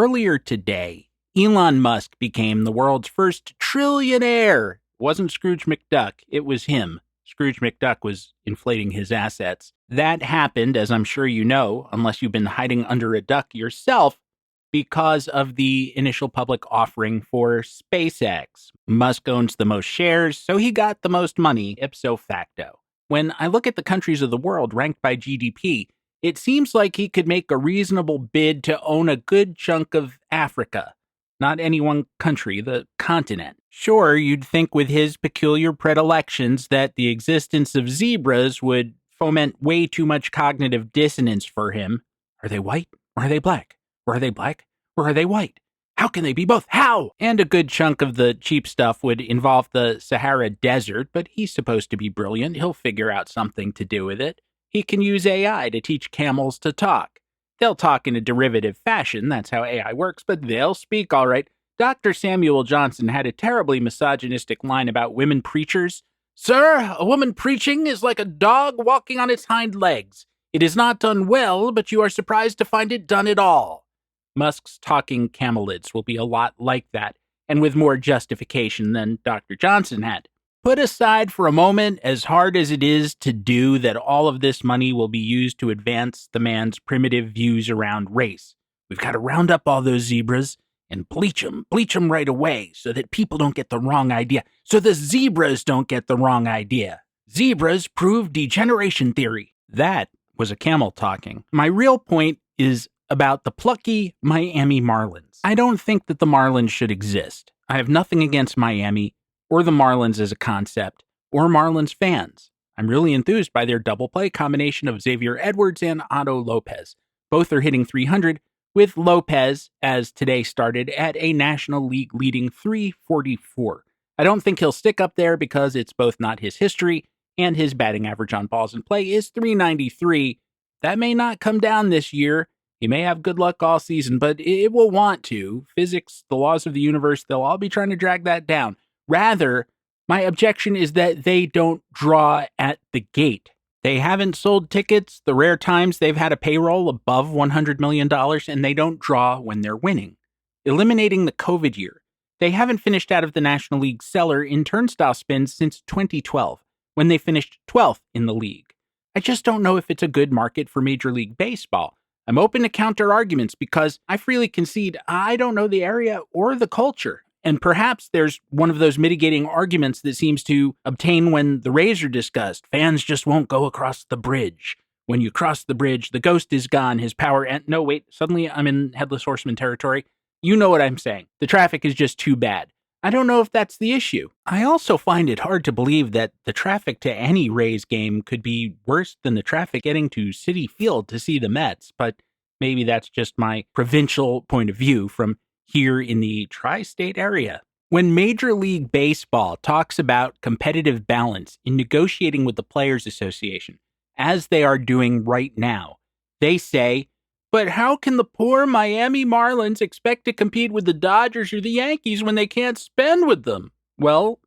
earlier today, Elon Musk became the world's first trillionaire. It wasn't Scrooge McDuck, it was him. Scrooge McDuck was inflating his assets. That happened, as I'm sure you know, unless you've been hiding under a duck yourself, because of the initial public offering for SpaceX. Musk owns the most shares, so he got the most money, ipso facto. When I look at the countries of the world ranked by GDP, it seems like he could make a reasonable bid to own a good chunk of Africa. Not any one country, the continent. Sure, you'd think with his peculiar predilections that the existence of zebras would foment way too much cognitive dissonance for him. Are they white or are they black? Or are they black? Or are they white? How can they be both? How? And a good chunk of the cheap stuff would involve the Sahara Desert, but he's supposed to be brilliant. He'll figure out something to do with it. He can use AI to teach camels to talk. They'll talk in a derivative fashion, that's how AI works, but they'll speak all right. Dr. Samuel Johnson had a terribly misogynistic line about women preachers. Sir, a woman preaching is like a dog walking on its hind legs. It is not done well, but you are surprised to find it done at all. Musk's talking camelids will be a lot like that, and with more justification than Dr. Johnson had. Put aside for a moment, as hard as it is to do, that all of this money will be used to advance the man's primitive views around race. We've got to round up all those zebras and bleach them right away so that people don't get the wrong idea, so the zebras don't get the wrong idea. Zebras prove degeneration theory. That was a camel talking. My real point is about the plucky Miami Marlins. I don't think that the Marlins should exist. I have nothing against Miami or the Marlins as a concept or Marlins fans. I'm really enthused by their double play combination of Xavier Edwards and Otto Lopez. Both are hitting 300, with Lopez, as today started, at a National League leading 344. I don't think he'll stick up there because it's both not his history and his batting average on balls in play is 393. That may not come down this year. He may have good luck all season, but it will want to. Physics, the laws of the universe, they'll all be trying to drag that down. Rather, my objection is that they don't draw at the gate. They haven't sold tickets the rare times they've had a payroll above $100 million, and they don't draw when they're winning. Eliminating the COVID year, they haven't finished out of the National League cellar in turnstile spins since 2012, when they finished 12th in the league. I just don't know if it's a good market for Major League Baseball. I'm open to counter arguments because I freely concede I don't know the area or the culture. And perhaps there's one of those mitigating arguments that seems to obtain when the Rays are discussed. Fans just won't go across the bridge. When you cross the bridge, the ghost is gone, his power no, wait, suddenly I'm in Headless Horseman territory. You know what I'm saying. The traffic is just too bad. I don't know if that's the issue. I also find it hard to believe that the traffic to any Rays game could be worse than the traffic getting to Citi Field to see the Mets, but maybe that's just my provincial point of view from here in the tri-state area. When Major League Baseball talks about competitive balance in negotiating with the Players Association, as they are doing right now, they say, but how can the poor Miami Marlins expect to compete with the Dodgers or the Yankees when they can't spend with them? Well,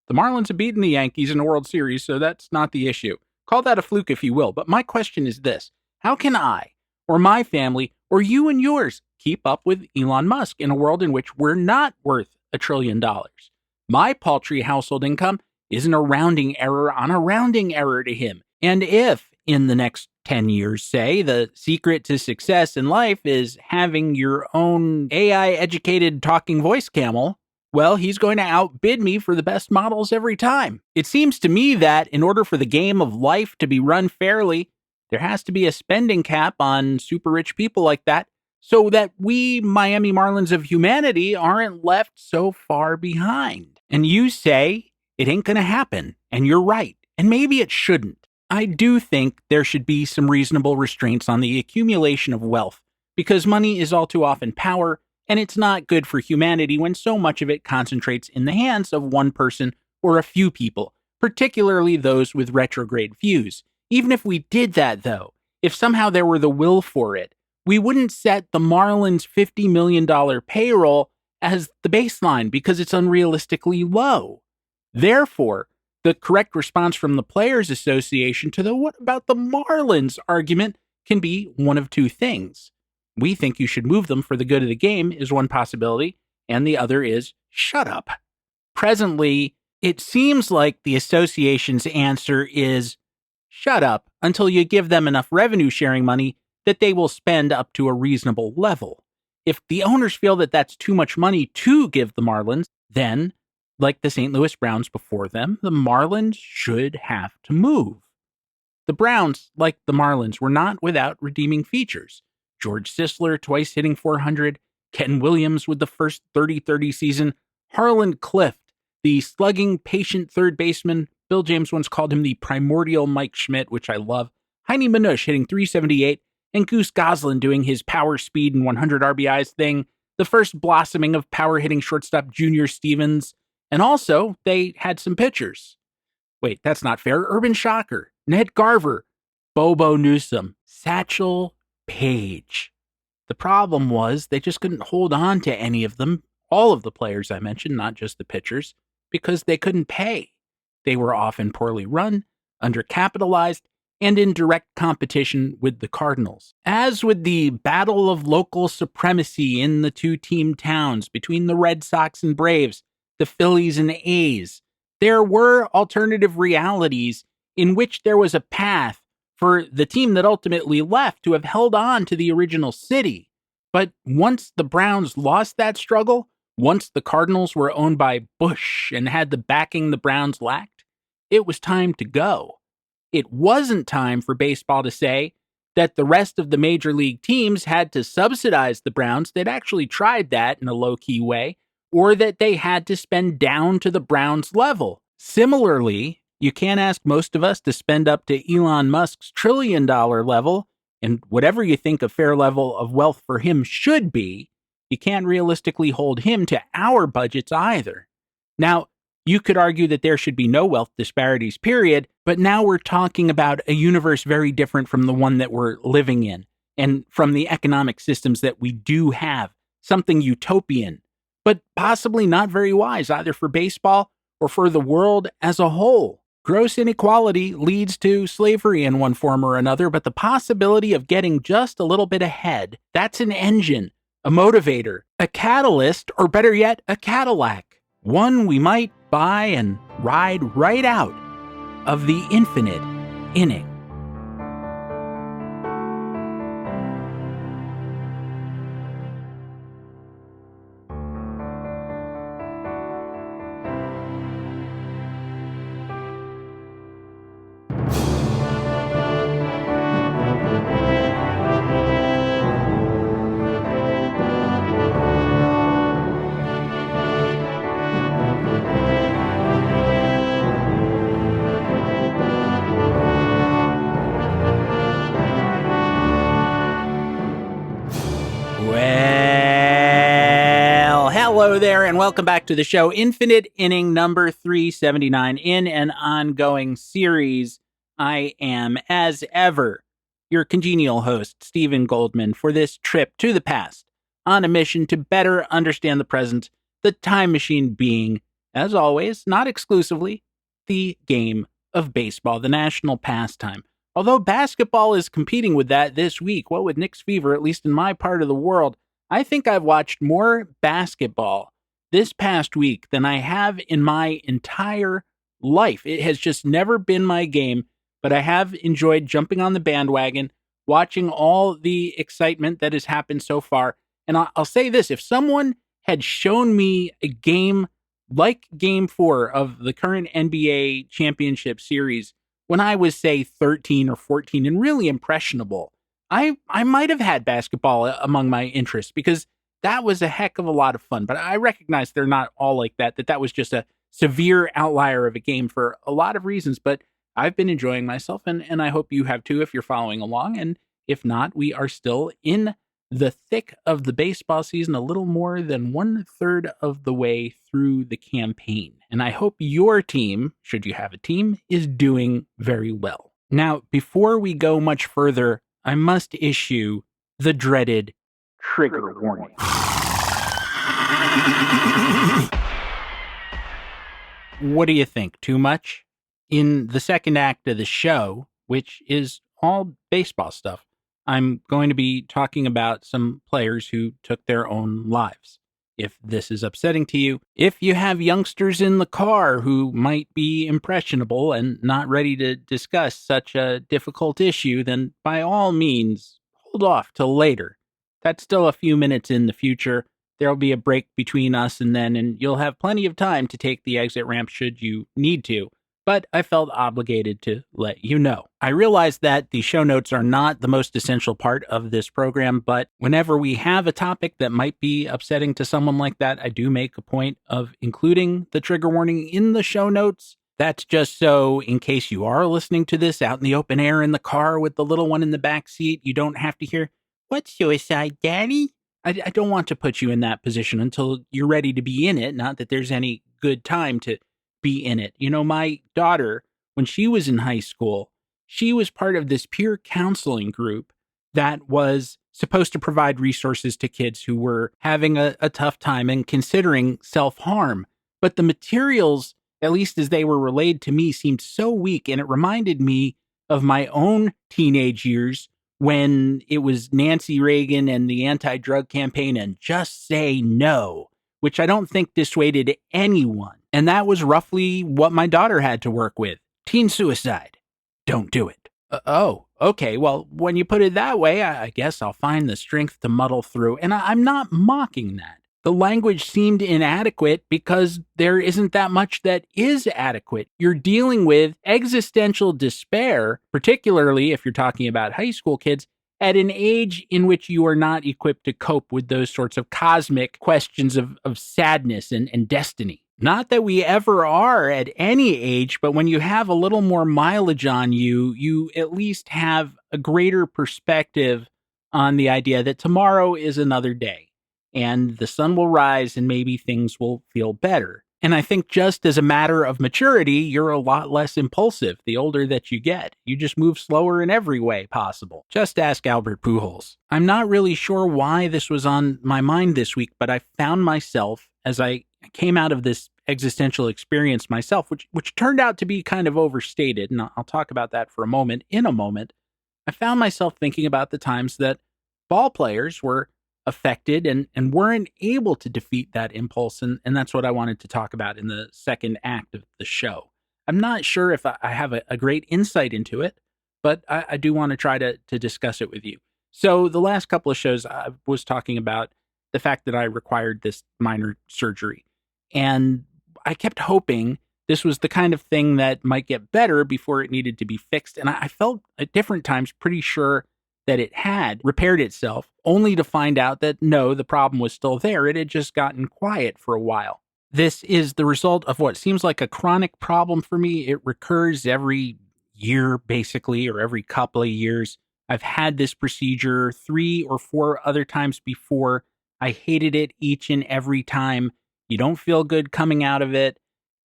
the Marlins have beaten the Yankees in a World Series, so that's not the issue. Call that a fluke if you will, but my question is this. How can I, or my family, or you and yours, keep up with Elon Musk in a world in which we're not worth $1 trillion? My paltry household income isn't a rounding error on a rounding error to him. And if, in the next 10 years, say, the secret to success in life is having your own AI-educated talking voice camel, well, he's going to outbid me for the best models every time. It seems to me that in order for the game of life to be run fairly, there has to be a spending cap on super rich people like that so that we Miami Marlins of humanity aren't left so far behind. And you say it ain't going to happen, and you're right, and maybe it shouldn't. I do think there should be some reasonable restraints on the accumulation of wealth, because money is all too often power, and it's not good for humanity when so much of it concentrates in the hands of one person or a few people, particularly those with retrograde views. Even if we did that, though, if somehow there were the will for it, we wouldn't set the Marlins' $50 million payroll as the baseline because it's unrealistically low. Therefore, the correct response from the Players Association to the what about the Marlins argument can be one of two things. We think you should move them for the good of the game is one possibility, and the other is shut up. Presently, it seems like the association's answer is shut up until you give them enough revenue sharing money that they will spend up to a reasonable level. If the owners feel that that's too much money to give the Marlins, then, like the St. Louis Browns before them, the Marlins should have to move. The Browns, like the Marlins, were not without redeeming features. George Sisler twice hitting 400, Ken Williams with the first 30-30 season, Harlan Clift, the slugging, patient third baseman. Bill James once called him the primordial Mike Schmidt, which I love. Heine Manush hitting 378, and Goose Goslin doing his power, speed, and 100 RBIs thing, the first blossoming of power-hitting shortstop Junior Stevens. And also, they had some pitchers. Wait, that's not fair. Urban Shocker, Ned Garver, Bobo Newsom, Satchel Paige. The problem was they just couldn't hold on to any of them, all of the players I mentioned, not just the pitchers, because they couldn't pay. They were often poorly run, undercapitalized, and in direct competition with the Cardinals. As with the battle of local supremacy in the two-team towns between the Red Sox and Braves, the Phillies and A's, there were alternative realities in which there was a path for the team that ultimately left to have held on to the original city. But once the Browns lost that struggle, once the Cardinals were owned by Bush and had the backing the Browns lacked, it was time to go. It wasn't time for baseball to say that the rest of the major league teams had to subsidize the Browns. They'd actually tried that in a low-key way, or that they had to spend down to the Browns' level. Similarly, you can't ask most of us to spend up to Elon Musk's $1 trillion level, and whatever you think a fair level of wealth for him should be, you can't realistically hold him to our budgets either. Now, you could argue that there should be no wealth disparities, period, but now we're talking about a universe very different from the one that we're living in, and from the economic systems that we do have, something utopian, but possibly not very wise either for baseball or for the world as a whole. Gross inequality leads to slavery in one form or another, but the possibility of getting just a little bit ahead, that's an engine, a motivator, a catalyst, or better yet, a Cadillac. One we might buy and ride right out of the infinite inning. Hello there, and welcome back to the show. Infinite Inning number 379 in an ongoing series. I am, as ever, your congenial host, Stephen Goldman, for this trip to the past, on a mission to better understand the present, the time machine being, as always, not exclusively, the game of baseball, the national pastime. Although basketball is competing with that this week, what with Knicks fever, at least in my part of the world, I think I've watched more basketball this past week than I have in my entire life. It has just never been my game, but I have enjoyed jumping on the bandwagon, watching all the excitement that has happened so far. And I'll say this, if someone had shown me a game like Game 4 of the current NBA Championship Series when I was, say, 13 or 14 and really impressionable, I might have had basketball among my interests because that was a heck of a lot of fun. But I recognize they're not all like that that was just a severe outlier of a game for a lot of reasons. But I've been enjoying myself, and I hope you have too if you're following along. And if not, we are still in the thick of the baseball season, a little more than 1/3 of the way through the campaign. And I hope your team, should you have a team, is doing very well. Now, before we go much further, I must issue the dreaded trigger warning. What do you think? Too much? In the second act of the show, which is all baseball stuff, I'm going to be talking about some players who took their own lives. If this is upsetting to you, if you have youngsters in the car who might be impressionable and not ready to discuss such a difficult issue, then by all means, hold off till later. That's still a few minutes in the future. There'll be a break between us and then, and you'll have plenty of time to take the exit ramp should you need to. But I felt obligated to let you know. I realize that the show notes are not the most essential part of this program, but whenever we have a topic that might be upsetting to someone like that, I do make a point of including the trigger warning in the show notes. That's just so in case you are listening to this out in the open air in the car with the little one in the back seat, you don't have to hear, "What's suicide, Daddy?" I don't want to put you in that position until you're ready to be in it. Not that there's any good time to be in it. You know, my daughter, when she was in high school, she was part of this peer counseling group that was supposed to provide resources to kids who were having a tough time and considering self-harm. But the materials, at least as they were relayed to me, seemed so weak, and it reminded me of my own teenage years when it was Nancy Reagan and the anti-drug campaign and just say no, which I don't think dissuaded anyone. And that was roughly what my daughter had to work with. Teen suicide. Don't do it. Oh, okay. Well, when you put it that way, I guess I'll find the strength to muddle through. And I'm not mocking that. The language seemed inadequate because there isn't that much that is adequate. You're dealing with existential despair, particularly if you're talking about high school kids, at an age in which you are not equipped to cope with those sorts of cosmic questions of sadness and destiny. Not that we ever are at any age, but when you have a little more mileage on you, you at least have a greater perspective on the idea that tomorrow is another day and the sun will rise and maybe things will feel better. And I think just as a matter of maturity, you're a lot less impulsive the older that you get. You just move slower in every way possible. Just ask Albert Pujols. I'm not really sure why this was on my mind this week, but I found myself, as I came out of this existential experience myself, which turned out to be kind of overstated, and I'll talk about that for a moment, I found myself thinking about the times that ball players were affected and weren't able to defeat that impulse, and that's what I wanted to talk about in the second act of the show. I'm not sure if I have a great insight into it, but I do want to try to discuss it with you. So the last couple of shows, I was talking about the fact that I required this minor surgery, and I kept hoping this was the kind of thing that might get better before it needed to be fixed, and I felt at different times pretty sure that it had repaired itself, only to find out that no, the problem was still there. It had just gotten quiet for a while. This is the result of what seems like a chronic problem for me. It recurs every year, basically, or every couple of years. I've had this procedure 3 or 4 other times before. I hated it each and every time. You don't feel good coming out of it,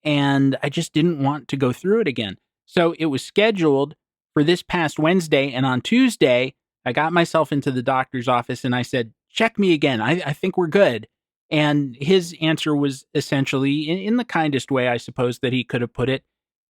and I just didn't want to go through it again. So it was scheduled for this past Wednesday, and on Tuesday, I got myself into the doctor's office and I said, check me again. I think we're good. And his answer was essentially, in the kindest way, I suppose, that he could have put it,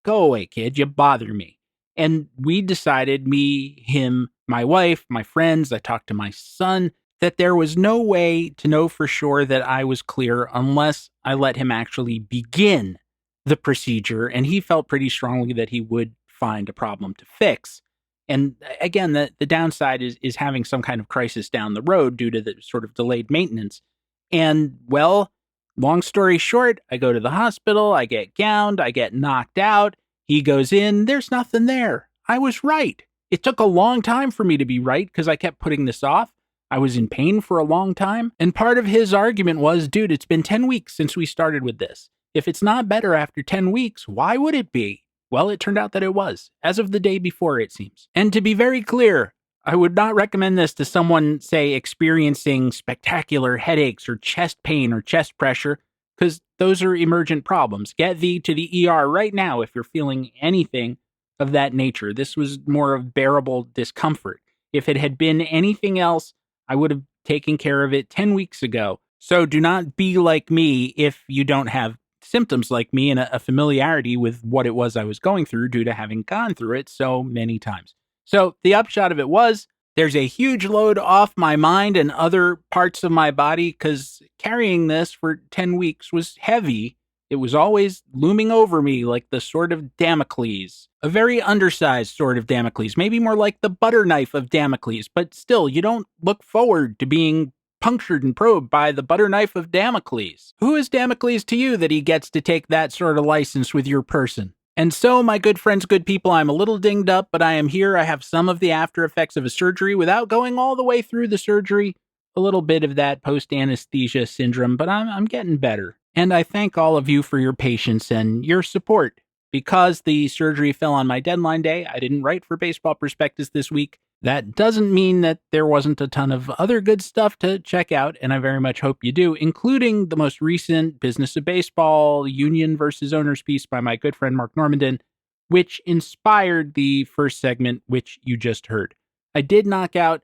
go away, kid, you bother me. And we decided, me, him, my wife, my friends, I talked to my son, that there was no way to know for sure that I was clear unless I let him actually begin the procedure. And he felt pretty strongly that he would find a problem to fix. And again, the downside is having some kind of crisis down the road due to the sort of delayed maintenance. And, well, long story short, I go to the hospital, I get gowned, I get knocked out. He goes in, there's nothing there. I was right. It took a long time for me to be right because I kept putting this off. I was in pain for a long time. And part of his argument was, dude, it's been 10 weeks since we started with this. If it's not better after 10 weeks, why would it be? Well, it turned out that it was, as of the day before, it seems. And to be very clear, I would not recommend this to someone, say, experiencing spectacular headaches or chest pain or chest pressure, because those are emergent problems. Get thee to the ER right now if you're feeling anything of that nature. This was more of bearable discomfort. If it had been anything else, I would have taken care of it 10 weeks ago. So do not be like me if you don't have symptoms like me and a familiarity with what it was I was going through due to having gone through it so many times. So the upshot of it was There's a huge load off my mind and other parts of my body because carrying this for 10 weeks was heavy. It was always looming over me like the sword of Damocles, a very undersized sword of Damocles, maybe more like the butter knife of Damocles, but still, you don't look forward to being punctured and probed by the butter knife of Damocles. Who is Damocles to you that he gets to take that sort of license with your person? And so, my good friends, good people, I'm a little dinged up, but I am here. I have some of the after effects of a surgery without going all the way through the surgery. A little bit of that post-anesthesia syndrome, but I'm getting better. And I thank all of you for your patience and your support. Because the surgery fell on my deadline day, I didn't write for Baseball Prospectus this week. That doesn't mean that there wasn't a ton of other good stuff to check out, and I very much hope you do, including the most recent Business of Baseball Union versus Owners piece by my good friend Mark Normandin, which inspired the first segment, which you just heard. I did knock out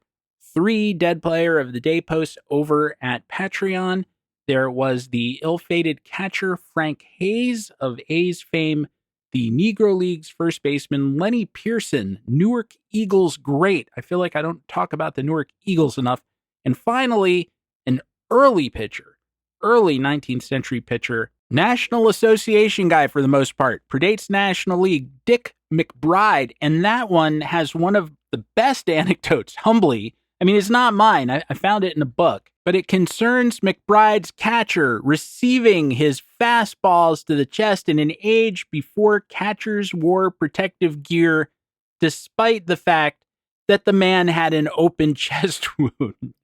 3 Dead Player of the Day posts over at Patreon. There was the ill-fated catcher Frank Hayes of A's fame, the Negro League's first baseman Lenny Pearson, Newark Eagles great. I feel like I don't talk about the Newark Eagles enough. And finally, an early pitcher, early 19th century pitcher, National Association guy for the most part, predates National League, Dick McBride. And that one has one of the best anecdotes, humbly. I mean, it's not mine. I found it in a book. But it concerns McBride's catcher receiving his fastballs to the chest in an age before catchers wore protective gear, despite the fact that the man had an open chest wound.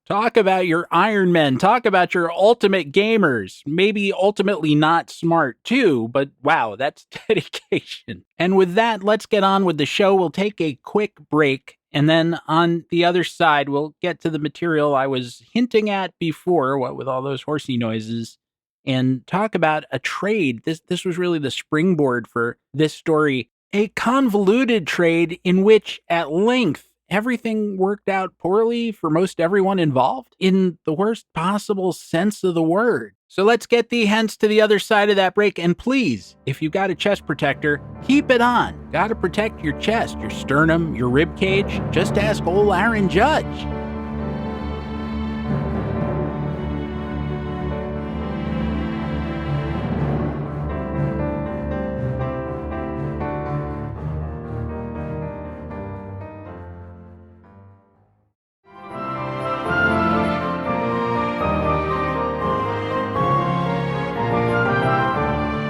Talk about your Iron Men. Talk about your ultimate gamers. Maybe ultimately not smart too, but wow, that's dedication. And with that, let's get on with the show. We'll take a quick break. And then on the other side, we'll get to the material I was hinting at before, what with all those horsey noises, and talk about a trade. This was really the springboard for this story. A convoluted trade in which, at length, everything worked out poorly for most everyone involved, in the worst possible sense of the word. So let's get thee hence to the other side of that break, and please, if you've got a chest protector, keep it on. Gotta protect your chest, your sternum, your rib cage. Just ask old Aaron Judge.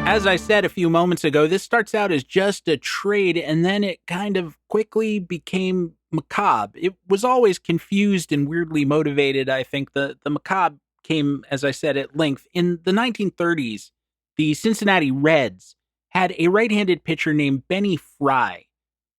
As I said a few moments ago, this starts out as just a trade, and then it kind of quickly became macabre. It was always confused and weirdly motivated. I think the macabre came, as I said, at length. In the 1930s, the Cincinnati Reds had a right-handed pitcher named Benny Fry.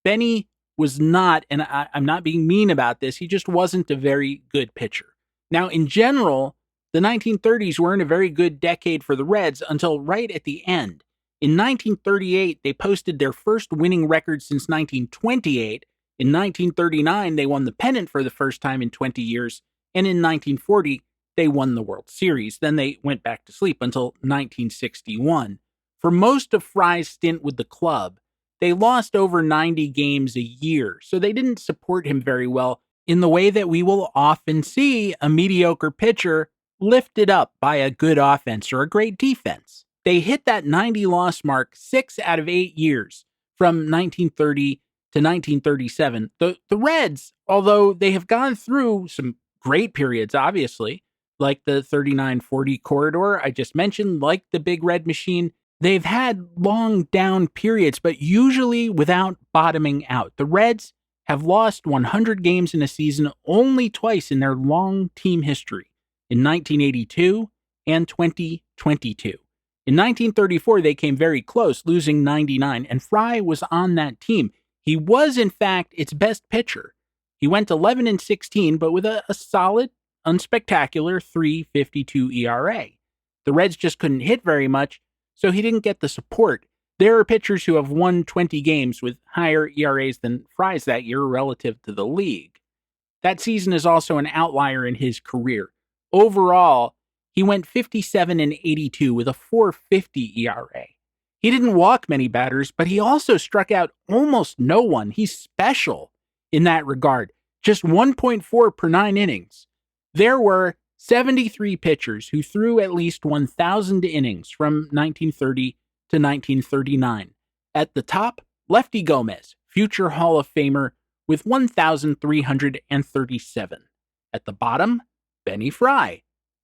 Benny was not, and I'm not being mean about this, he just wasn't a very good pitcher. Now, in general, the 1930s weren't a very good decade for the Reds until right at the end. In 1938, they posted their first winning record since 1928. In 1939, they won the pennant for the first time in 20 years. And in 1940, they won the World Series. Then they went back to sleep until 1961. For most of Fry's stint with the club, they lost over 90 games a year, so they didn't support him very well in the way that we will often see a mediocre pitcher lifted up by a good offense or a great defense. They hit that 90 loss mark 6 out of 8 years from 1930 to 1937. The Reds, although they have gone through some great periods, obviously, like the 39-40 corridor I just mentioned, like the Big Red Machine, they've had long down periods, but usually without bottoming out. The Reds have lost 100 games in a season only twice in their long team history. In 1982 and 2022. In 1934, they came very close, losing 99, and Fry was on that team. He was, in fact, its best pitcher. He went 11-16, but with a solid, unspectacular 3.52 ERA. The Reds just couldn't hit very much, so he didn't get the support. There are pitchers who have won 20 games with higher ERAs than Fry's that year relative to the league. That season is also an outlier in his career. Overall, he went 57-82 with a 4.50 ERA. He didn't walk many batters, but he also struck out almost no one. He's special. in that regard. Just 1.4 per 9 innings. There were 73 pitchers who threw at least 1,000 innings from 1930 to 1939. At the top, Lefty Gomez, future Hall of Famer, with 1,337. At the bottom, Benny Fry,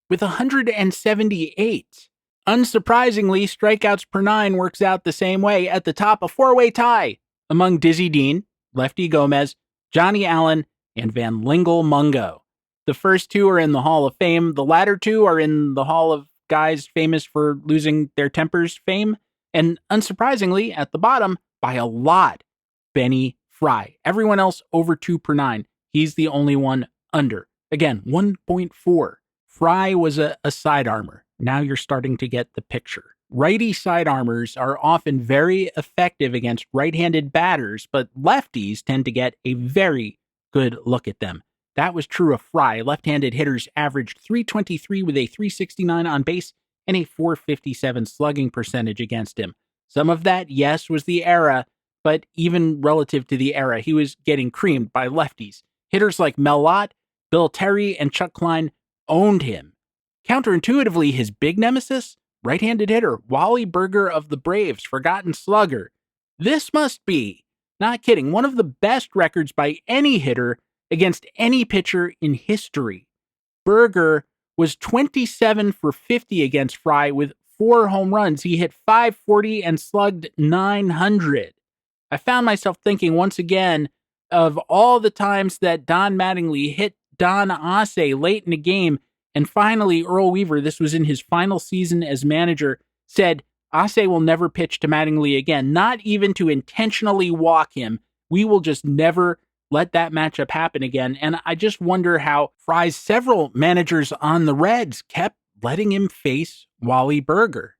with 178. Unsurprisingly, strikeouts per 9 works out the same way. At the top, a four-way tie among Dizzy Dean, Lefty Gomez, Johnny Allen, and Van Lingle Mungo. The first two are in the Hall of Fame. The latter two are in the Hall of Guys Famous for Losing Their Tempers fame. And unsurprisingly, at the bottom, by a lot, Benny Fry. Everyone else over 2 per 9. He's the only one under. Again, 1.4. Fry was a side armor. Now you're starting to get the picture. Righty side armors are often very effective against right-handed batters, but lefties tend to get a very good look at them. That was true of Fry. Left-handed hitters averaged .323 with a .369 on base and a .457 slugging percentage against him. Some of that, yes, was the era, but even relative to the era, he was getting creamed by lefties. Hitters like Mel Lott, Bill Terry, and Chuck Klein owned him. Counterintuitively, his big nemesis, right-handed hitter Wally Berger of the Braves, forgotten slugger. This must be, not kidding, one of the best records by any hitter against any pitcher in history. Berger was 27 for 50 against Fry with 4 home runs. He hit .540 and slugged .900. I found myself thinking once again of all the times that Don Mattingly hit Don Asse late in the game, and finally Earl Weaver, this was in his final season as manager, said, Asse will never pitch to Mattingly again, not even to intentionally walk him. We will just never let that matchup happen again. And I just wonder how Fry's several managers on the Reds kept letting him face Wally Berger.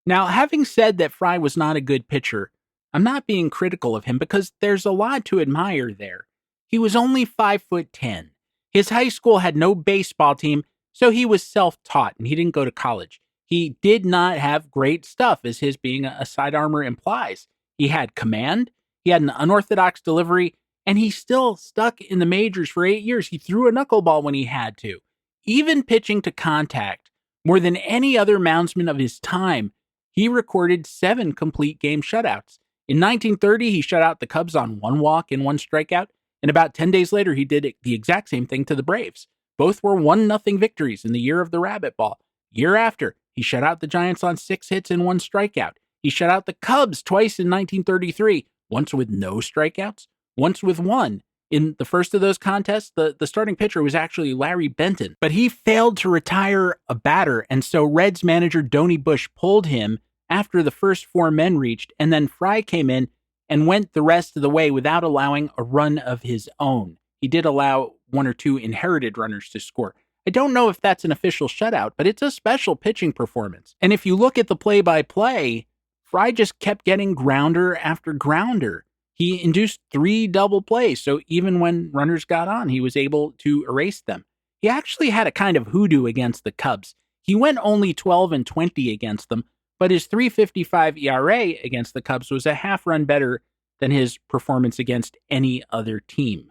Now, having said that Fry was not a good pitcher, I'm not being critical of him because there's a lot to admire there. He was only 5'10". His high school had no baseball team, so he was self-taught and he didn't go to college. He did not have great stuff, as his being a side armor implies. He had command, he had an unorthodox delivery, and he still stuck in the majors for 8 years. He threw a knuckleball when he had to. Even pitching to contact, more than any other moundsman of his time, he recorded 7 complete game shutouts. In 1930, he shut out the Cubs on 1 walk and 1 strikeout, and about 10 days later, he did the exact same thing to the Braves. Both were 1-0 victories in the year of the rabbit ball. Year after, he shut out the Giants on 6 hits and 1 strikeout. He shut out the Cubs twice in 1933, once with no strikeouts, once with 1. In the first of those contests, the starting pitcher was actually Larry Benton, but he failed to retire a batter, and so Reds manager Donnie Bush pulled him after the first 4 men reached, and then Fry came in and went the rest of the way without allowing a run of his own. He did allow 1 or 2 inherited runners to score. I don't know if that's an official shutout, but it's a special pitching performance. And if you look at the play-by-play, Fry just kept getting grounder after grounder. He induced 3 double plays, so even when runners got on, he was able to erase them. He actually had a kind of hoodoo against the Cubs. He went only 12-20 against them, but his .355 ERA against the Cubs was a half run better than his performance against any other team.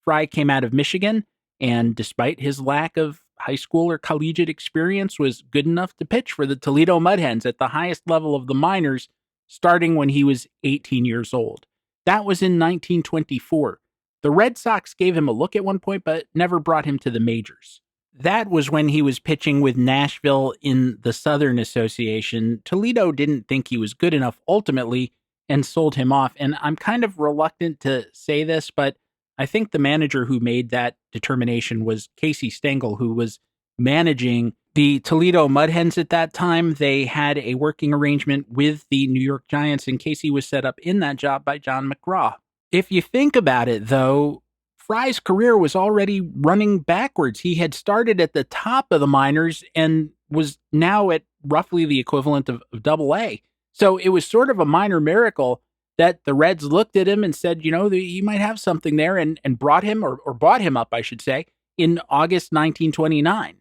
Fry came out of Michigan, and despite his lack of high school or collegiate experience, was good enough to pitch for the Toledo Mudhens at the highest level of the minors, starting when he was 18 years old. That was in 1924. The Red Sox gave him a look at one point, but never brought him to the majors. That was when he was pitching with Nashville in the Southern Association. Toledo didn't think he was good enough ultimately and sold him off. And I'm kind of reluctant to say this, but I think the manager who made that determination was Casey Stengel, who was managing the Toledo Mudhens at that time. They had a working arrangement with the New York Giants, and Casey was set up in that job by John McGraw. If you think about it, though, Fry's career was already running backwards. He had started at the top of the minors and was now at roughly the equivalent of Double-A. So it was sort of a minor miracle that the Reds looked at him and said, you know, he might have something there, and brought him, or bought him up, I should say, in August 1929.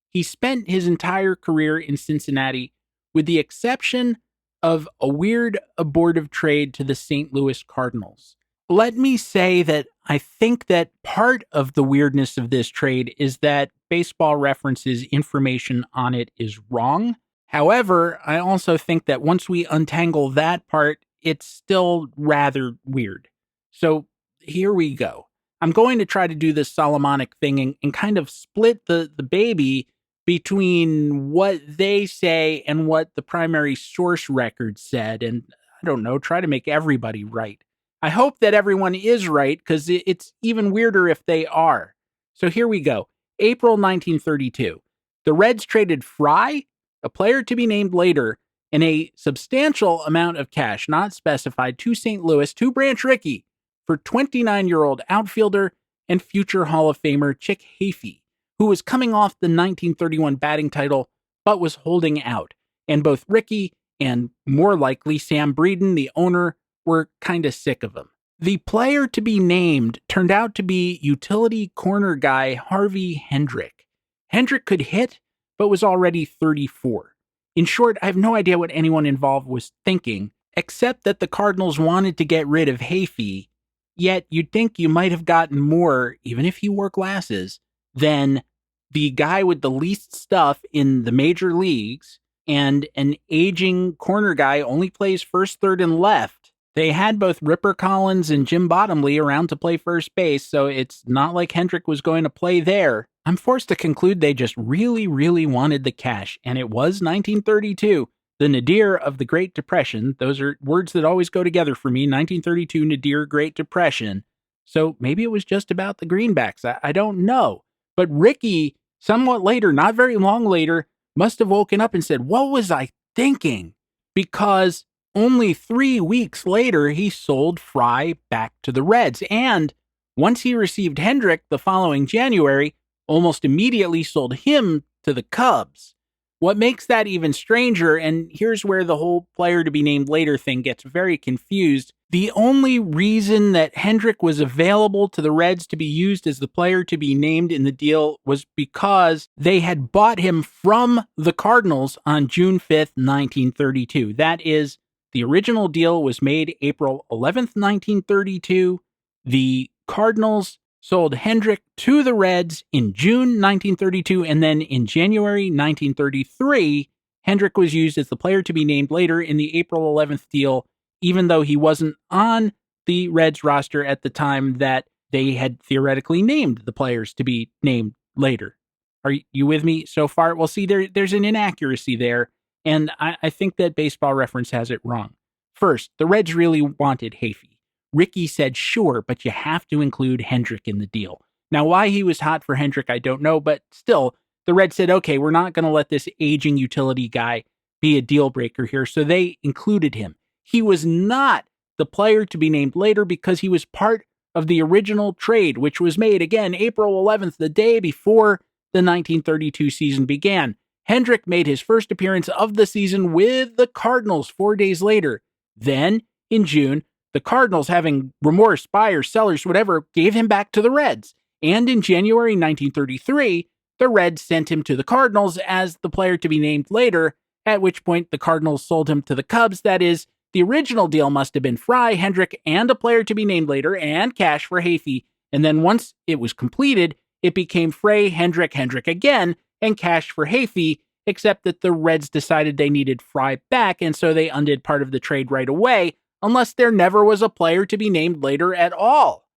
He spent his entire career in Cincinnati, with the exception of a weird abortive trade to the St. Louis Cardinals. Let me say that I think that part of the weirdness of this trade is that Baseball Reference's information on it is wrong. However, I also think that once we untangle that part, it's still rather weird. So here we go. I'm going to try to do this Solomonic thing and kind of split the baby between what they say and what the primary source record said. And I don't know, try to make everybody right. I hope that everyone is right because it's even weirder if they are. So here we go. April 1932. The Reds traded Fry, a player to be named later, and a substantial amount of cash not specified to St. Louis to Branch Rickey for 29-year-old outfielder and future Hall of Famer Chick Hafey, who was coming off the 1931 batting title but was holding out. And both Rickey and, more likely, Sam Breeden, the owner, were kind of sick of him. The player to be named turned out to be utility corner guy Harvey Hendrick. Hendrick could hit, but was already 34. In short, I have no idea what anyone involved was thinking, except that the Cardinals wanted to get rid of Hafey, yet you'd think you might have gotten more, even if he wore glasses, than the guy with the least stuff in the major leagues, and an aging corner guy only plays first, third, and left. They had both Ripper Collins and Jim Bottomley around to play first base, so it's not like Hendrick was going to play there. I'm forced to conclude they just really, really wanted the cash, and it was 1932, the nadir of the Great Depression. Those are words that always go together for me, 1932 nadir, Great Depression. So maybe it was just about the greenbacks. I don't know. But Rickey, somewhat later, not very long later, must have woken up and said, "What was I thinking?" Because only 3 weeks later, he sold Fry back to the Reds. And once he received Hendrick the following January, almost immediately sold him to the Cubs. What makes that even stranger, and here's where the whole player to be named later thing gets very confused, the only reason that Hendrick was available to the Reds to be used as the player to be named in the deal was because they had bought him from the Cardinals on June 5th, 1932. That is, the original deal was made April 11th, 1932. The Cardinals sold Hendrick to the Reds in June 1932, and then in January 1933, Hendrick was used as the player to be named later in the April 11th deal, even though he wasn't on the Reds roster at the time that they had theoretically named the players to be named later. Are you with me so far? Well, see, there's an inaccuracy there, and I think that Baseball Reference has it wrong. First, the Reds really wanted Hafey. Rickey said, sure, but you have to include Hendrick in the deal. Now, why he was hot for Hendrick, I don't know, but still, the Reds said, okay, we're not going to let this aging utility guy be a deal breaker here, so they included him. He was not the player to be named later because he was part of the original trade, which was made, again, April 11th, the day before the 1932 season began. Hendrick made his first appearance of the season with the Cardinals 4 days later. Then, in June, the Cardinals, having remorse, buyers, sellers, whatever, gave him back to the Reds. And in January 1933, the Reds sent him to the Cardinals as the player to be named later, at which point the Cardinals sold him to the Cubs. That is, the original deal must have been Fry, Hendrick, and a player to be named later, and cash for Hafey. And then once it was completed, it became Fry, Hendrick, Hendrick again, and cash for Hafey, except that the Reds decided they needed Fry back, and so they undid part of the trade right away, unless there never was a player to be named later at all.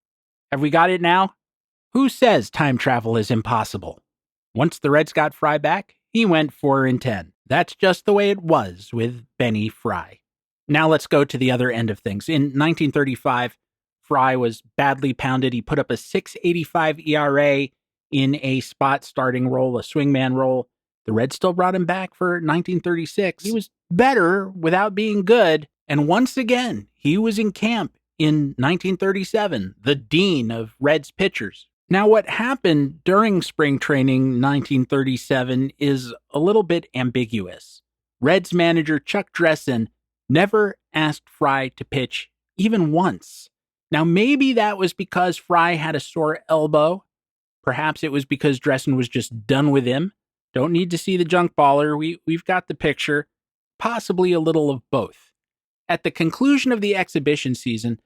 Have we got it now? Who says time travel is impossible? Once the Reds got Fry back, he went 4-10. That's just the way it was with Benny Fry. Now let's go to the other end of things. In 1935, Fry was badly pounded. He put up a .685 ERA in a spot starting role, a swingman role. The Reds still brought him back for 1936. He was better without being good. And once again, he was in camp in 1937, the dean of Reds pitchers. Now, what happened during spring training 1937 is a little bit ambiguous. Reds manager Chuck Dressen never asked Fry to pitch even once. Now, maybe that was because Fry had a sore elbow. Perhaps it was because Dressen was just done with him. Don't need to see the junk baller. We've got the picture. Possibly a little of both. At the conclusion of the exhibition season,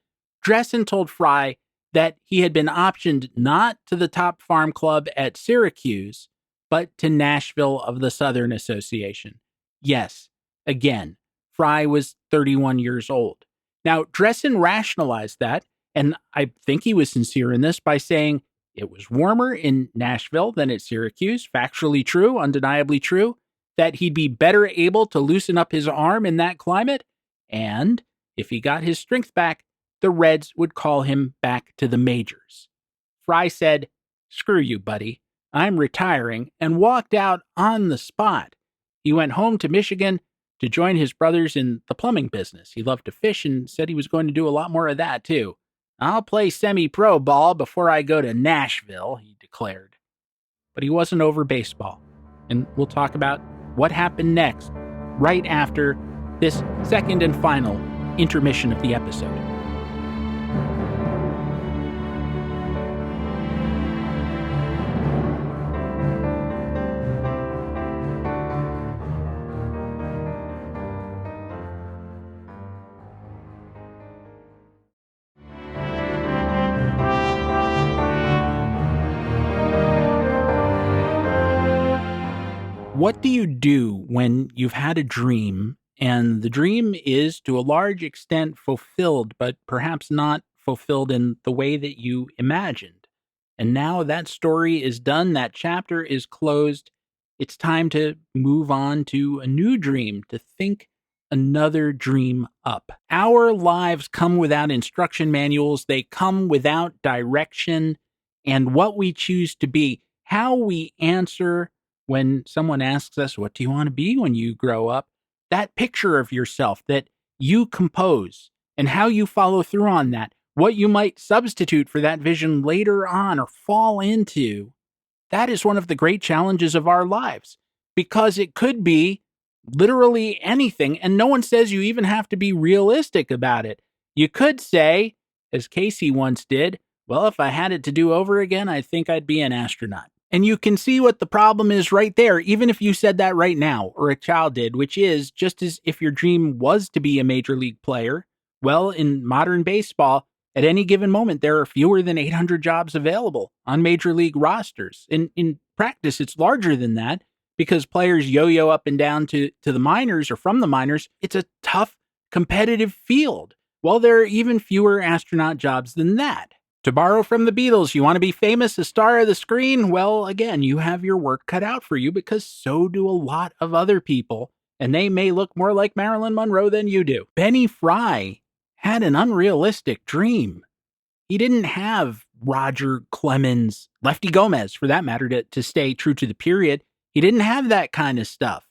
Dressen told Fry that he had been optioned not to the top farm club at Syracuse, but to Nashville of the Southern Association. Yes, again, Fry was 31 years old. Now, Dressen rationalized that, and I think he was sincere in this, by saying it was warmer in Nashville than at Syracuse, factually true, undeniably true, that he'd be better able to loosen up his arm in that climate, and if he got his strength back, the Reds would call him back to the majors. Fry said, "Screw you, buddy. I'm retiring," and walked out on the spot. He went home to Michigan to join his brothers in the plumbing business. He loved to fish and said he was going to do a lot more of that, too. "I'll play semi-pro ball before I go to Nashville," he declared. But he wasn't over baseball. And we'll talk about what happened next, right after this second and final intermission of the episode. What do you do when you've had a dream and the dream is to a large extent fulfilled, but perhaps not fulfilled in the way that you imagined? And now that story is done, that chapter is closed. It's time to move on to a new dream, to think another dream up. Our lives come without instruction manuals. They come without direction. And what we choose to be, how we answer when someone asks us, "What do you want to be when you grow up?" that picture of yourself that you compose and how you follow through on that, what you might substitute for that vision later on or fall into, that is one of the great challenges of our lives, because it could be literally anything, and no one says you even have to be realistic about it. You could say, as Casey once did, "Well, if I had it to do over again, I think I'd be an astronaut." And you can see what the problem is right there, even if you said that right now, or a child did, which is, just as if your dream was to be a major league player, well, in modern baseball, at any given moment, there are fewer than 800 jobs available on major league rosters. In practice, it's larger than that, because players yo-yo up and down to the minors or from the minors. It's a tough, competitive field. Well, there are even fewer astronaut jobs than that. To borrow from the Beatles, you want to be famous, a star of the screen? Well, again, you have your work cut out for you, because so do a lot of other people, and they may look more like Marilyn Monroe than you do. Benny Fry had an unrealistic dream. He didn't have Roger Clemens, Lefty Gomez, for that matter, to stay true to the period. He didn't have that kind of stuff,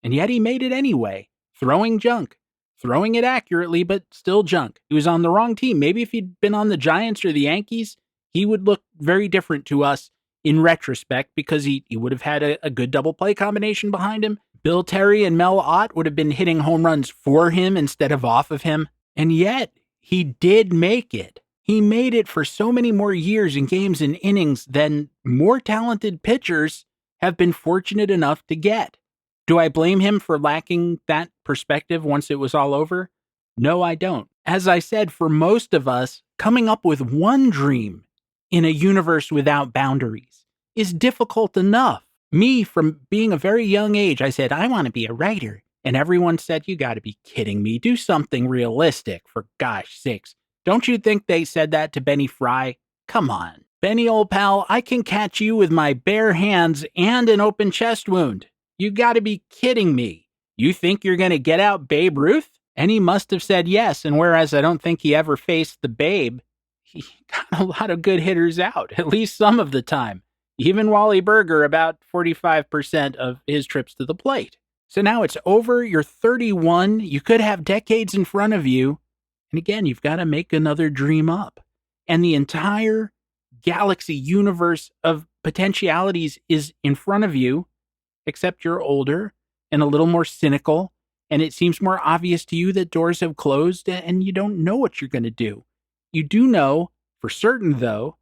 and yet he made it anyway, throwing junk. Throwing it accurately, but still junk. He was on the wrong team. Maybe if he'd been on the Giants or the Yankees, he would look very different to us in retrospect, because he would have had a good double play combination behind him. Bill Terry and Mel Ott would have been hitting home runs for him instead of off of him. And yet, he did make it. He made it for so many more years and games and innings than more talented pitchers have been fortunate enough to get. Do I blame him for lacking that perspective once it was all over? No, I don't. As I said, for most of us, coming up with one dream in a universe without boundaries is difficult enough. Me, from being a very young age, I said, "I want to be a writer." And everyone said, "You got to be kidding me. Do something realistic, for gosh sakes." Don't you think they said that to Benny Fry? Come on. "Benny, old pal, I can catch you with my bare hands and an open chest wound. You got to be kidding me. You think you're going to get out Babe Ruth?" And he must have said yes. And whereas I don't think he ever faced the Babe, he got a lot of good hitters out, at least some of the time. Even Wally Berger, about 45% of his trips to the plate. So now it's over. You're 31. You could have decades in front of you. And again, you've got to make another dream up. And the entire galaxy universe of potentialities is in front of you, except you're older and a little more cynical, and it seems more obvious to you that doors have closed and you don't know what you're going to do. You do know for certain, though,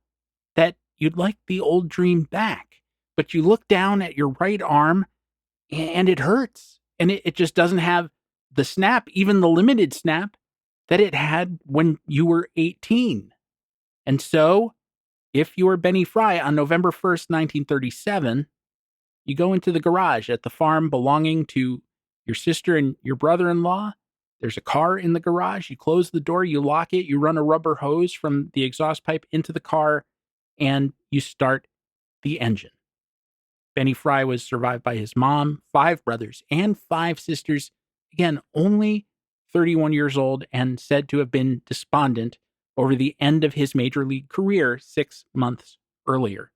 that you'd like the old dream back, but you look down at your right arm and it hurts, and it just doesn't have the snap, even the limited snap, that it had when you were 18. And so, if you were Benny Fry on November 1st, 1937, you go into the garage at the farm belonging to your sister and your brother-in-law. There's a car in the garage. You close the door, you lock it, you run a rubber hose from the exhaust pipe into the car, and you start the engine. Benny Fry was survived by his mom, 5 brothers, and 5 sisters. Again, only 31 years old and said to have been despondent over the end of his major league career 6 months earlier.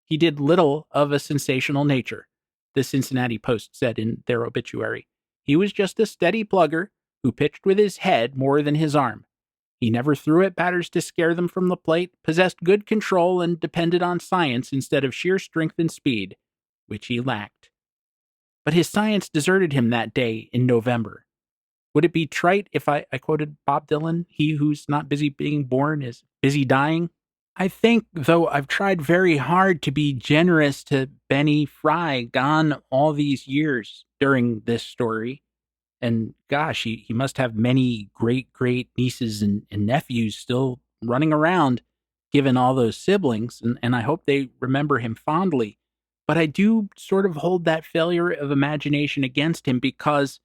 He did little of a sensational nature, the Cincinnati Post said in their obituary. He was just a steady plugger who pitched with his head more than his arm. He never threw at batters to scare them from the plate, possessed good control, and depended on science instead of sheer strength and speed, which he lacked. But his science deserted him that day in November. Would it be trite if I quoted Bob Dylan, "He who's not busy being born is busy dying"? I think, though I've tried very hard to be generous to Benny Fry, gone all these years during this story, and gosh, he must have many great nieces and nephews still running around, given all those siblings, and I hope they remember him fondly. But I do sort of hold that failure of imagination against him, because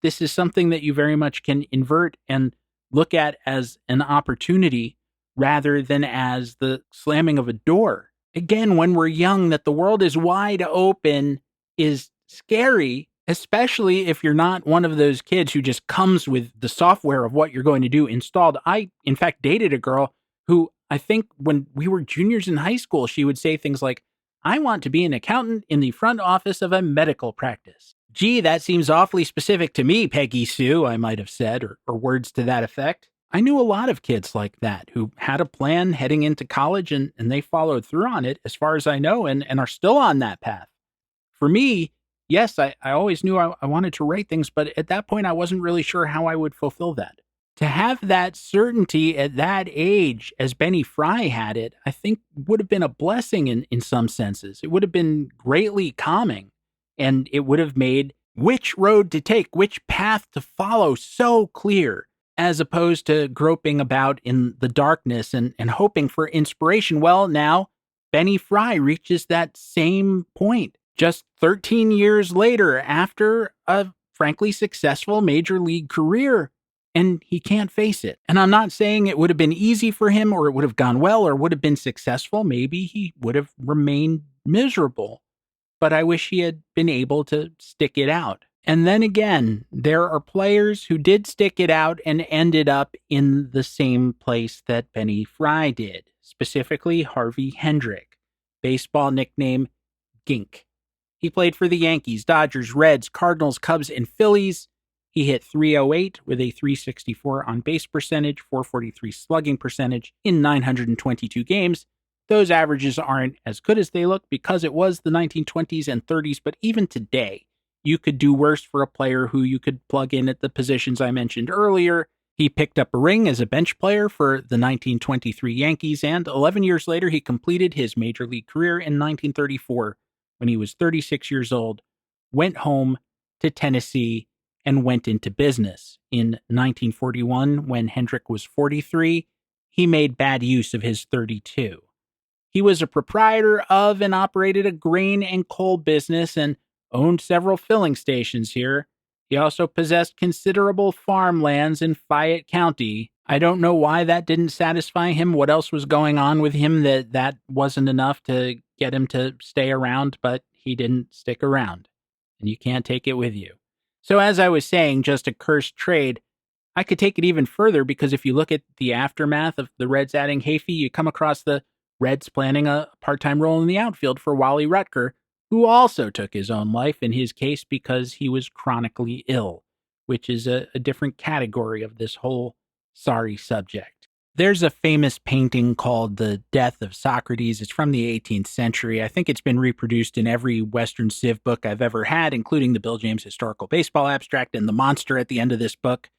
this is something that you very much can invert and look at as an opportunity rather than as the slamming of a door. Again, when we're young, that the world is wide open is scary, especially if you're not one of those kids who just comes with the software of what you're going to do installed. I, in fact, dated a girl who I think when we were juniors in high school, she would say things like, "I want to be an accountant in the front office of a medical practice." "Gee, that seems awfully specific to me, Peggy Sue," I might have said, or words to that effect. I knew a lot of kids like that who had a plan heading into college and they followed through on it, as far as I know, and are still on that path. For me, yes, I always knew I wanted to write things, but at that point, I wasn't really sure how I would fulfill that. To have that certainty at that age, as Benny Fry had it, I think would have been a blessing in some senses. It would have been greatly calming, and it would have made which road to take, which path to follow so clear, as opposed to groping about in the darkness and hoping for inspiration. Well, now, Benny Fry reaches that same point just 13 years later after a frankly successful major league career, and he can't face it. And I'm not saying it would have been easy for him, or it would have gone well, or would have been successful. Maybe he would have remained miserable, but I wish he had been able to stick it out. And then again, there are players who did stick it out and ended up in the same place that Benny Fry did, specifically Harvey Hendrick, baseball nickname Gink. He played for the Yankees, Dodgers, Reds, Cardinals, Cubs, and Phillies. He hit .308 with a .364 on-base percentage, .443 slugging percentage in 922 games. Those averages aren't as good as they look because it was the 1920s and 30s, but even today, you could do worse for a player who you could plug in at the positions I mentioned earlier. He picked up a ring as a bench player for the 1923 Yankees, and 11 years later, he completed his major league career in 1934 when he was 36 years old, went home to Tennessee, and went into business. In 1941, when Hendrick was 43, he made bad use of his 32. He was a proprietor of and operated a grain and coal business and owned several filling stations here. He also possessed considerable farmlands in Fayette County. I don't know why that didn't satisfy him, what else was going on with him that wasn't enough to get him to stay around, but he didn't stick around. And you can't take it with you. So as I was saying, just a cursed trade. I could take it even further, because if you look at the aftermath of the Reds adding Hafey, you come across the Reds planning a part-time role in the outfield for Wally Rutker, who also took his own life, in his case because he was chronically ill, which is a different category of this whole sorry subject. There's a famous painting called The Death of Socrates. It's from the 18th century. I think it's been reproduced in every Western Civ book I've ever had, including the Bill James Historical Baseball Abstract and the monster at the end of this book.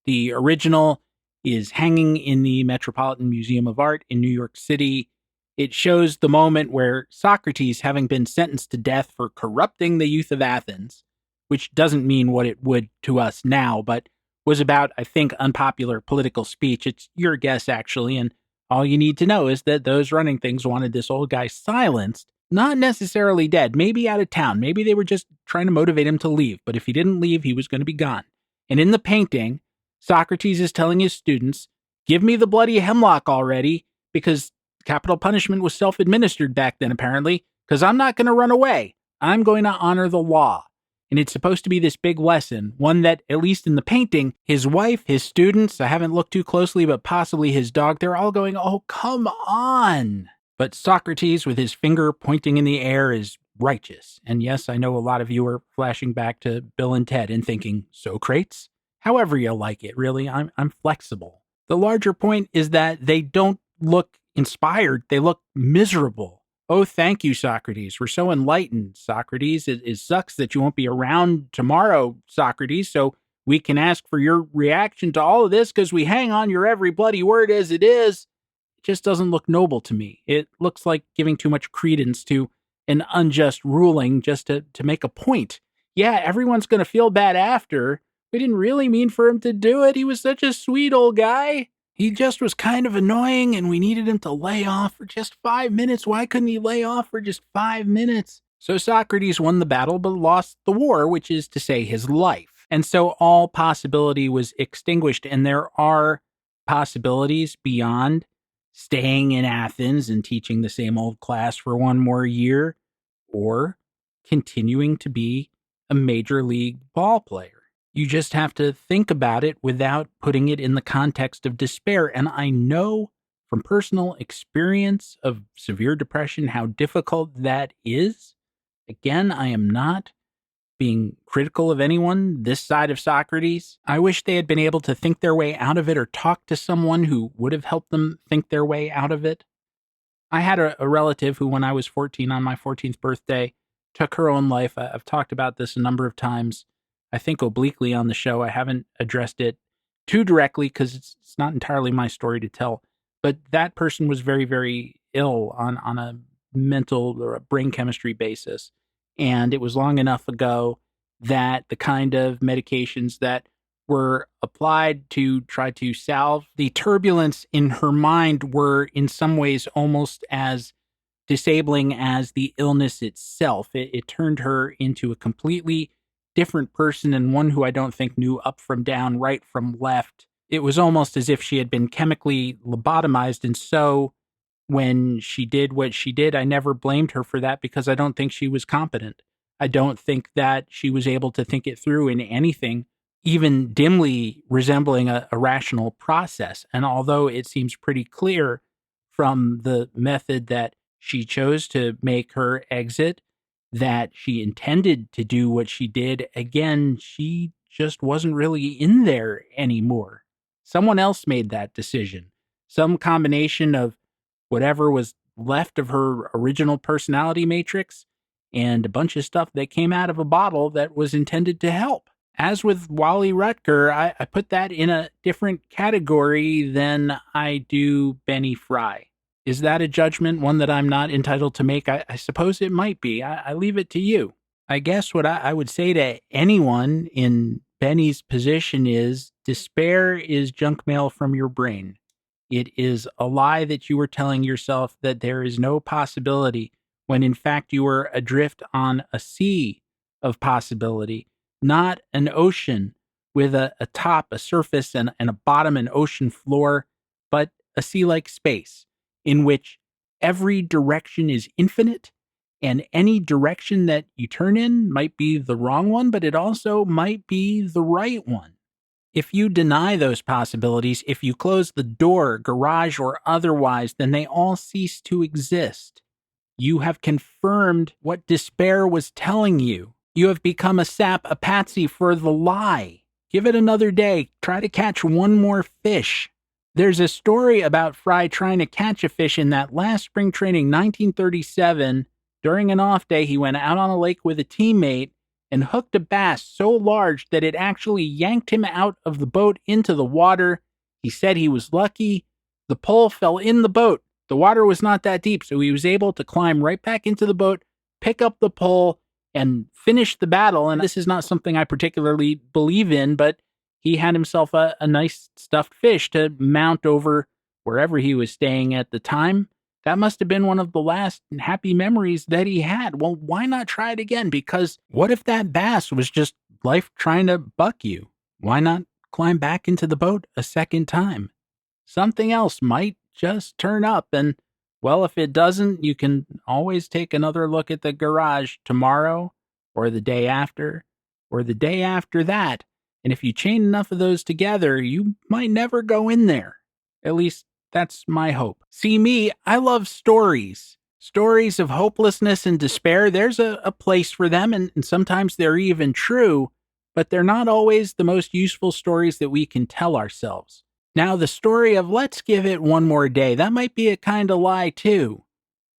The original is hanging in the Metropolitan Museum of Art in New York City. It shows the moment where Socrates, having been sentenced to death for corrupting the youth of Athens, which doesn't mean what it would to us now, but was about, I think, unpopular political speech. It's your guess, actually, and all you need to know is that those running things wanted this old guy silenced, not necessarily dead, maybe out of town. Maybe they were just trying to motivate him to leave, but if he didn't leave, he was going to be gone. And in the painting, Socrates is telling his students, give me the bloody hemlock already, because capital punishment was self-administered back then, apparently, because I'm not going to run away. I'm going to honor the law. And it's supposed to be this big lesson, one that, at least in the painting, his wife, his students, I haven't looked too closely, but possibly his dog, they're all going, oh, come on. But Socrates, with his finger pointing in the air, is righteous. And yes, I know a lot of you are flashing back to Bill and Ted and thinking, Socrates? However you like it, really, I'm flexible. The larger point is that they don't look inspired, they look miserable. Oh, thank you, Socrates. We're so enlightened, Socrates. It sucks that you won't be around tomorrow, Socrates, so we can ask for your reaction to all of this because we hang on your every bloody word as it is. It just doesn't look noble to me. It looks like giving too much credence to an unjust ruling just to make a point. Yeah, everyone's going to feel bad after. We didn't really mean for him to do it. He was such a sweet old guy. He just was kind of annoying, and we needed him to lay off for just 5 minutes. Why couldn't he lay off for just 5 minutes? So Socrates won the battle, but lost the war, which is to say his life. And so all possibility was extinguished, and there are possibilities beyond staying in Athens and teaching the same old class for one more year, or continuing to be a major league ball player. You just have to think about it without putting it in the context of despair. And I know from personal experience of severe depression how difficult that is. Again, I am not being critical of anyone this side of Socrates. I wish they had been able to think their way out of it or talk to someone who would have helped them think their way out of it. I had a relative who, when I was 14, on my 14th birthday, took her own life. I've talked about this a number of times. I think obliquely on the show. I haven't addressed it too directly because it's not entirely my story to tell. But that person was very, very ill on a mental or a brain chemistry basis. And it was long enough ago that the kind of medications that were applied to try to salve the turbulence in her mind were in some ways almost as disabling as the illness itself. It turned her into a completely different person, and one who I don't think knew up from down, right from left. It was almost as if she had been chemically lobotomized, and so when she did what she did, I never blamed her for that because I don't think she was competent. I don't think that she was able to think it through in anything, even dimly resembling a rational process. And although it seems pretty clear from the method that she chose to make her exit that she intended to do what she did, again, she just wasn't really in there anymore. Someone else made that decision. Some combination of whatever was left of her original personality matrix and a bunch of stuff that came out of a bottle that was intended to help. As with Wally Rutger, I put that in a different category than I do Benny Fry. Is that a judgment, one that I'm not entitled to make? I suppose it might be. I leave it to you. I guess what I would say to anyone in Benny's position is despair is junk mail from your brain. It is a lie that you were telling yourself that there is no possibility when in fact you were adrift on a sea of possibility, not an ocean with a top, a surface, and a bottom, an ocean floor, but a sea-like space in which every direction is infinite, and any direction that you turn in might be the wrong one, but it also might be the right one. If you deny those possibilities, if you close the door, garage or otherwise, then they all cease to exist. You have confirmed what despair was telling you. You have become a sap, a patsy for the lie. Give it another day. Try to catch one more fish. There's a story about Fry trying to catch a fish in that last spring training, 1937. During an off day, he went out on a lake with a teammate and hooked a bass so large that it actually yanked him out of the boat into the water. He said he was lucky. The pole fell in the boat. The water was not that deep, so he was able to climb right back into the boat, pick up the pole, and finish the battle. And this is not something I particularly believe in, but he had himself a nice stuffed fish to mount over wherever he was staying at the time. That must have been one of the last happy memories that he had. Well, why not try it again? Because what if that bass was just life trying to buck you? Why not climb back into the boat a second time? Something else might just turn up, and, well, if it doesn't, you can always take another look at the garage tomorrow, or the day after, or the day after that. And if you chain enough of those together, you might never go in there. At least, that's my hope. See me, I love stories. Stories of hopelessness and despair. There's a place for them, and sometimes they're even true, but they're not always the most useful stories that we can tell ourselves. Now, the story of let's give it one more day, that might be a kind of lie too.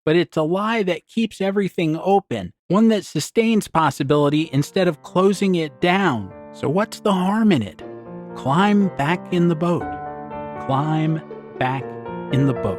But it's a lie that keeps everything open, one that sustains possibility instead of closing it down. So what's the harm in it? Climb back in the boat. Climb back in the boat.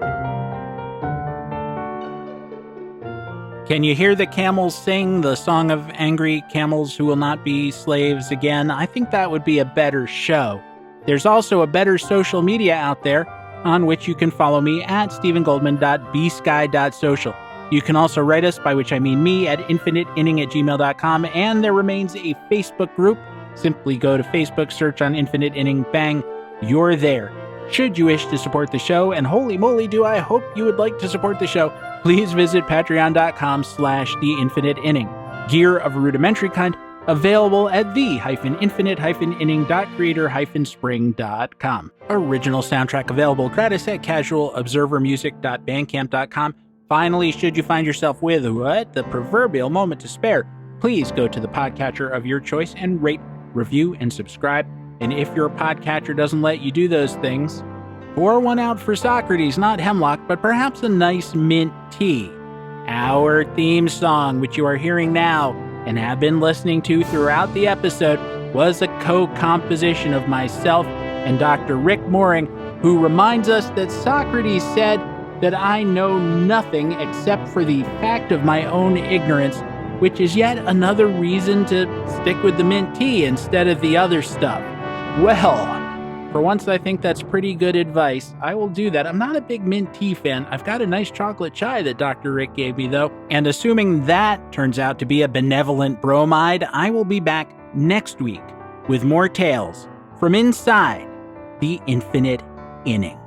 Can you hear the camels sing the song of angry camels who will not be slaves again? I think that would be a better show. There's also a better social media out there on which you can follow me at stephengoldman.bsky.social. You can also write us, by which I mean me, at infiniteinning@gmail.com, and there remains a Facebook group. Simply go to Facebook, search on Infinite Inning, bang, you're there. Should you wish to support the show, and holy moly do I hope you would like to support the show, please visit patreon.com/theinfiniteinning. Gear of a rudimentary kind, available at the-infinite-inning.creator-spring.com. Original soundtrack available gratis at casualobservermusic.bandcamp.com. Finally, should you find yourself with the proverbial moment to spare, please go to the podcatcher of your choice and rate, review, and subscribe. And if your podcatcher doesn't let you do those things, pour one out for Socrates, not hemlock, but perhaps a nice mint tea. Our theme song, which you are hearing now and have been listening to throughout the episode, was a co-composition of myself and Dr. Rick Mooring, who reminds us that Socrates said that I know nothing except for the fact of my own ignorance, which is yet another reason to stick with the mint tea instead of the other stuff. Well, for once I think that's pretty good advice. I will do that. I'm not a big mint tea fan. I've got a nice chocolate chai that Dr. Rick gave me, though. And assuming that turns out to be a benevolent bromide, I will be back next week with more tales from inside the Infinite Inning.